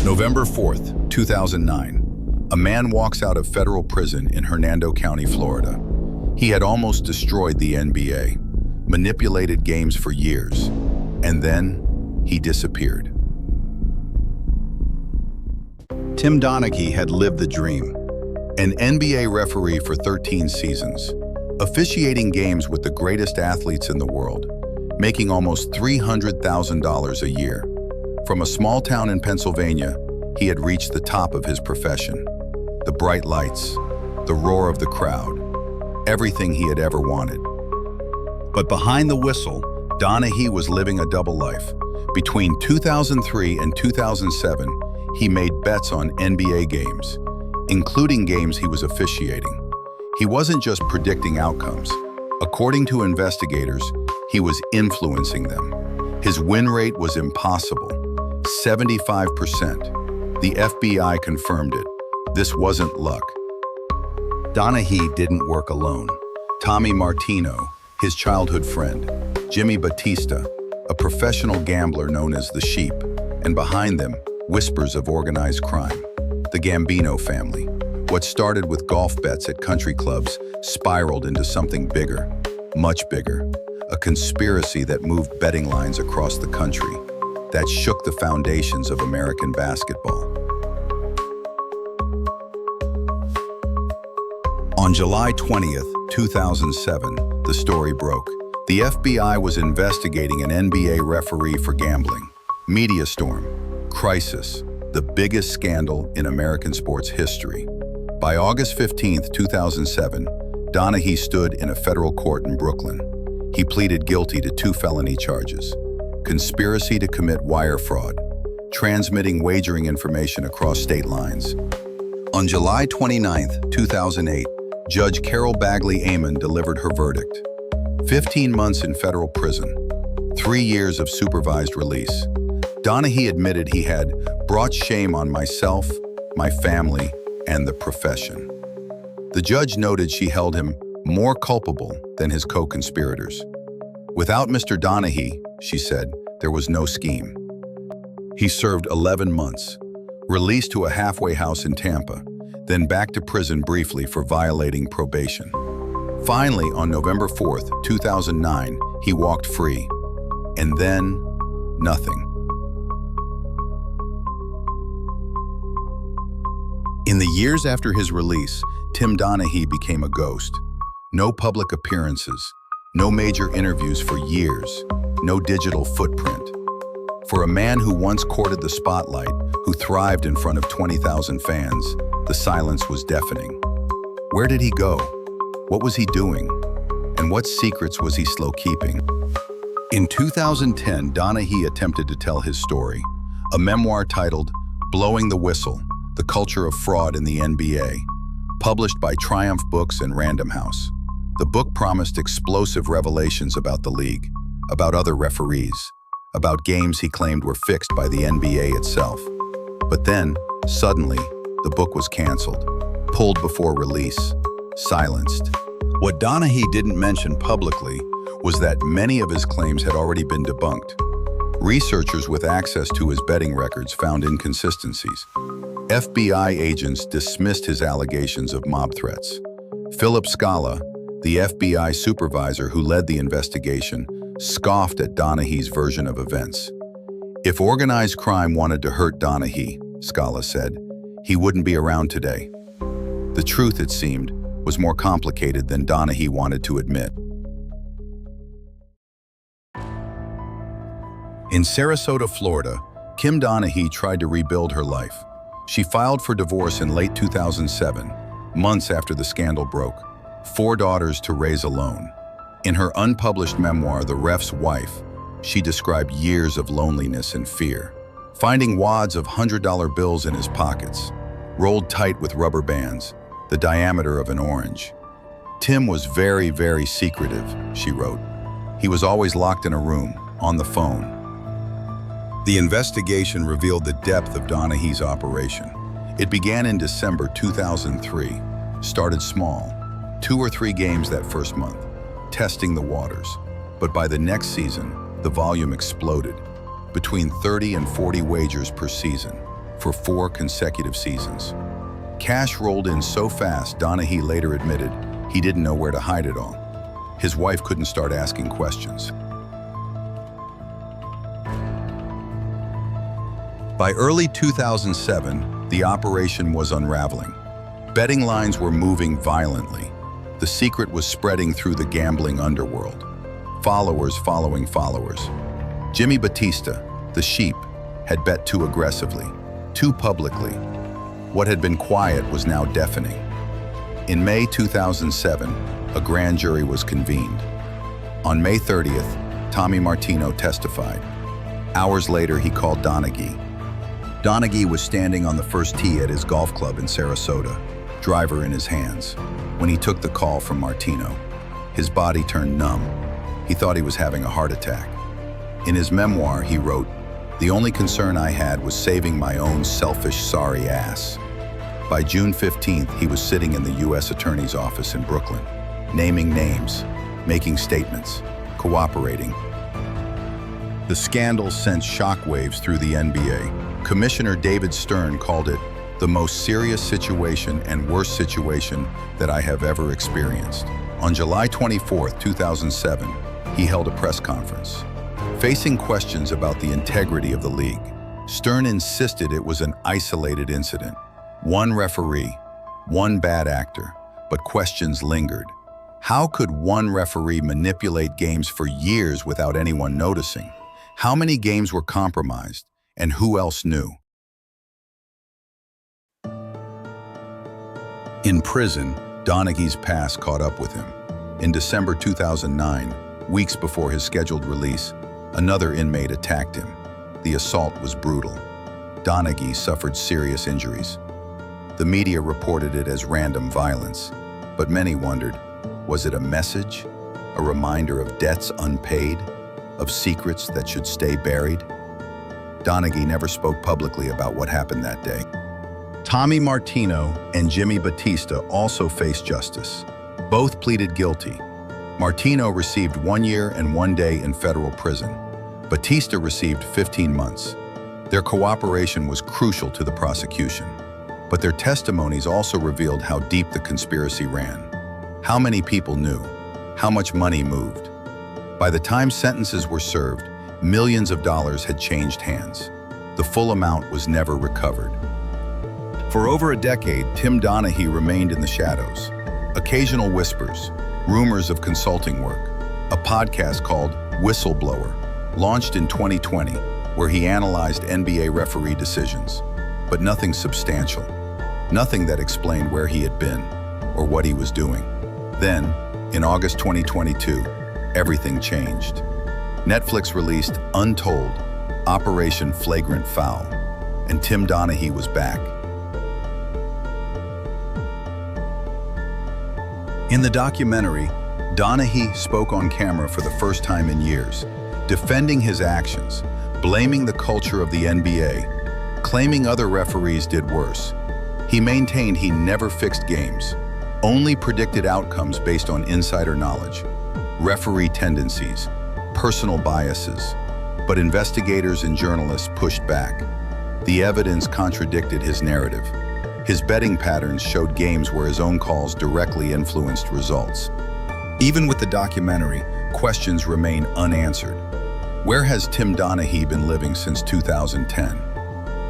November 4th, 2009. A man walks out of federal prison in Hernando County, Florida. He had almost destroyed the NBA, manipulated games for years, and then he disappeared. Tim Donaghy had lived the dream. An NBA referee for 13 seasons, officiating games with the greatest athletes in the world, making almost $300,000 a year. From a small town in Pennsylvania, he had reached the top of his profession. The bright lights, the roar of the crowd, everything he had ever wanted. But behind the whistle, Donaghy was living a double life. Between 2003 and 2007, he made bets on NBA games, including games he was officiating. He wasn't just predicting outcomes. According to investigators, he was influencing them. His win rate was impossible, 75%. The FBI confirmed it. This wasn't luck. Donaghy didn't work alone. Tommy Martino, his childhood friend, Jimmy Batista, a professional gambler known as the Sheep, and behind them, whispers of organized crime. The Gambino family. What started with golf bets at country clubs spiraled into something bigger, much bigger. A conspiracy that moved betting lines across the country, that shook the foundations of American basketball. On July 20th, 2007, the story broke. The FBI was investigating an NBA referee for gambling. Media storm, crisis, the biggest scandal in American sports history. By August 15th, 2007, Donaghy stood in a federal court in Brooklyn. He pleaded guilty to 2 felony charges: conspiracy to commit wire fraud, transmitting wagering information across state lines. On July 29th, 2008, Judge Carol Bagley Amon delivered her verdict. 15 months in federal prison, 3 years of supervised release. Donaghy admitted he had brought shame on myself, my family, and the profession. The judge noted she held him more culpable than his co-conspirators. Without Mr. Donaghy, she said, there was no scheme. He served 11 months, released to a halfway house in Tampa, then back to prison briefly for violating probation. Finally, on November 4th, 2009, he walked free. And then, nothing. In the years after his release, Tim Donaghy became a ghost. No public appearances, no major interviews for years, no digital footprint. For a man who once courted the spotlight, who thrived in front of 20,000 fans, the silence was deafening. Where did he go? What was he doing? And what secrets was he slow keeping? In 2010, Donaghy attempted to tell his story, a memoir titled Blowing the Whistle: The Culture of Fraud in the NBA, published by Triumph Books and Random House. The book promised explosive revelations about the league, about other referees, about games he claimed were fixed by the NBA itself. But then, suddenly, the book was canceled, pulled before release, silenced. What Donaghy didn't mention publicly was that many of his claims had already been debunked. Researchers with access to his betting records found inconsistencies. FBI agents dismissed his allegations of mob threats. Philip Scala, the FBI supervisor who led the investigation, scoffed at Donaghy's version of events. If organized crime wanted to hurt Donaghy, Scala said, he wouldn't be around today. The truth, it seemed, was more complicated than Donaghy wanted to admit. In Sarasota, Florida, Kim Donaghy tried to rebuild her life. She filed for divorce in late 2007, months after the scandal broke. 4 daughters to raise alone. In her unpublished memoir, The Ref's Wife, she described years of loneliness and fear. Finding wads of $100 bills in his pockets, rolled tight with rubber bands, the diameter of an orange. Tim was very, very secretive, she wrote. He was always locked in a room, on the phone. The investigation revealed the depth of Donaghy's operation. It began in December 2003, started small, 2 or 3 games that first month, testing the waters. But by the next season, the volume exploded. Between 30 and 40 wagers per season, for 4 consecutive seasons. Cash rolled in so fast, Donaghy later admitted he didn't know where to hide it all. His wife couldn't start asking questions. By early 2007, the operation was unraveling. Betting lines were moving violently. The secret was spreading through the gambling underworld. Followers following followers. Jimmy Batista, the sheep, had bet too aggressively, too publicly. What had been quiet was now deafening. In May 2007, a grand jury was convened. On May 30th, Tommy Martino testified. Hours later, he called Donaghy. Donaghy was standing on the first tee at his golf club in Sarasota, driver in his hands, when he took the call from Martino. His body turned numb. He thought he was having a heart attack. In his memoir, he wrote, "The only concern I had was saving my own selfish, sorry ass." By June 15th, he was sitting in the U.S. Attorney's office in Brooklyn, naming names, making statements, cooperating. The scandal sent shockwaves through the NBA. Commissioner David Stern called it the most serious situation and worst situation that I have ever experienced. On July 24, 2007, he held a press conference. Facing questions about the integrity of the league, Stern insisted it was an isolated incident. One referee, one bad actor, but questions lingered. How could one referee manipulate games for years without anyone noticing? How many games were compromised, and who else knew? In prison, Donaghy's past caught up with him. In December 2009, weeks before his scheduled release, another inmate attacked him. The assault was brutal. Donaghy suffered serious injuries. The media reported it as random violence, but many wondered, was it a message? A reminder of debts unpaid? Of secrets that should stay buried? Donaghy never spoke publicly about what happened that day. Tommy Martino and Jimmy Batista also faced justice. Both pleaded guilty. Martino received 1 year and 1 day in federal prison. Batista received 15 months. Their cooperation was crucial to the prosecution. But their testimonies also revealed how deep the conspiracy ran. How many people knew? How much money moved? By the time sentences were served, millions of dollars had changed hands. The full amount was never recovered. For over a decade, Tim Donaghy remained in the shadows. Occasional whispers, rumors of consulting work, a podcast called Whistleblower, launched in 2020, where he analyzed NBA referee decisions, but nothing substantial, nothing that explained where he had been or what he was doing. Then, in August 2022, everything changed. Netflix released Untold, Operation Flagrant Foul, and Tim Donaghy was back. In the documentary, Donaghy spoke on camera for the first time in years, defending his actions, blaming the culture of the NBA, claiming other referees did worse. He maintained he never fixed games, only predicted outcomes based on insider knowledge, referee tendencies, personal biases. But investigators and journalists pushed back. The evidence contradicted his narrative. His betting patterns showed games where his own calls directly influenced results. Even with the documentary, questions remain unanswered. Where has Tim Donaghy been living since 2010?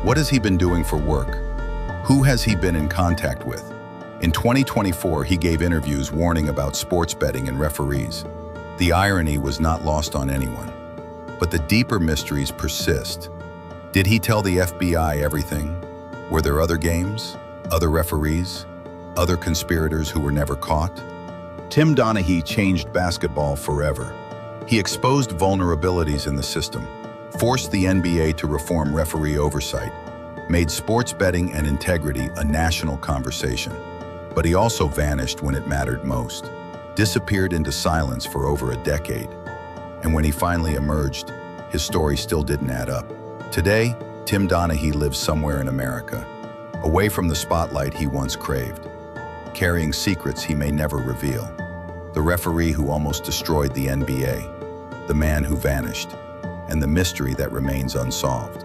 What has he been doing for work? Who has he been in contact with? In 2024, he gave interviews warning about sports betting and referees. The irony was not lost on anyone. But the deeper mysteries persist. Did he tell the FBI everything? Were there other games, other referees, other conspirators who were never caught? Tim Donaghy changed basketball forever. He exposed vulnerabilities in the system, forced the NBA to reform referee oversight, made sports betting and integrity a national conversation. But he also vanished when it mattered most, disappeared into silence for over a decade. And when he finally emerged, his story still didn't add up. Today, Tim Donaghy lives somewhere in America, away from the spotlight he once craved, carrying secrets he may never reveal. The referee who almost destroyed the NBA, the man who vanished, and the mystery that remains unsolved.